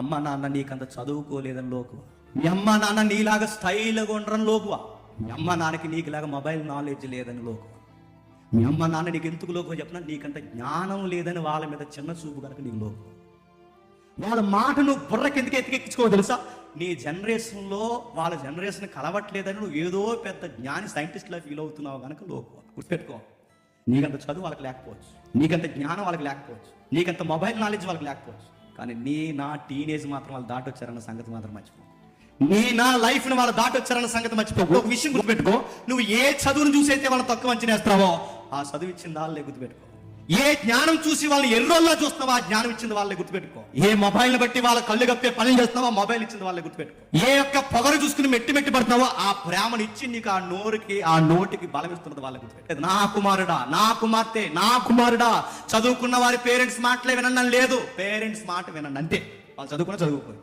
అమ్మ నాన్న నీకంత చదువుకోలేదని లోకువ. మీ అమ్మ నాన్న నీలాగా స్టైల్గా ఉండరని లోకువ. మీ అమ్మ నాన్నకి నీకులాగా మొబైల్ నాలెడ్జ్ లేదని లోకువ. మీ అమ్మ నాన్న నీకు ఎందుకు లోకువ చెప్పినా నీకంత జ్ఞానం లేదని వాళ్ళ మీద చిన్న చూపు కనుక నీకు లోకువ. వాళ్ళ మాటను బుర్రకి ఎందుకు ఎత్తికెక్కించుకో తెలుసా? నీ జనరేషన్లో వాళ్ళ జనరేషన్ కలవట్లేదని నువ్వు ఏదో పెద్ద జ్ఞాని సైంటిస్ట్లా ఫీల్ అవుతున్నావు కనుక లోకువ. గుర్తుపెట్టుకో, నీకంత చదువు వాళ్ళకి లేకపోవచ్చు, నీకంత జ్ఞానం వాళ్ళకి లేకపోవచ్చు, నీకంత మొబైల్ నాలెడ్జ్ వాళ్ళకి లేకపోవచ్చు, కానీ నా టీనేజ్ మాత్రం వాళ్ళు దాటొచ్చారన్న సంగతి మాత్రం మర్చిపో. నా లైఫ్ ని వాళ్ళు దాటొచ్చారన్న సంగతి మర్చిపో. ఒక విషయం గుర్తుపెట్టుకో, నువ్వు ఏ చదువును చూసి అయితే వాళ్ళని తక్కువ అంచనేస్తావో ఆ చదువు ఇచ్చిన వాళ్ళే గుర్తుపెట్టుకో. ఏ జ్ఞానం చూసి వాళ్ళని ఎర్రోల్లా చూస్తున్నావో ఆ జ్ఞానం ఇచ్చింది వాళ్ళే గుర్తుపెట్టుకో. ఏ మొబైల్ బట్టి వాళ్ళ కళ్ళు కప్పే పనులు చేస్తున్నావో ఆ మొబైల్ ఇచ్చింది వాళ్ళే గుర్తుపెట్టుకో. ఏ యొక్క పొగరు చూసుకుని మెట్టి పడుతున్నావో ఆ ప్రేమను ఇచ్చి నీకు ఆ నోటికి బలం ఇస్తున్నది వాళ్ళే గుర్తుపెట్టు. నా కుమారుడా, నా కుమార్తె, నా కుమారుడా, చదువుకున్న వారి పేరెంట్స్ మాటలే వినండి లేదు, పేరెంట్స్ మాట వినండి అంతే. వాళ్ళు చదువుకున్నా చదువుకోరు.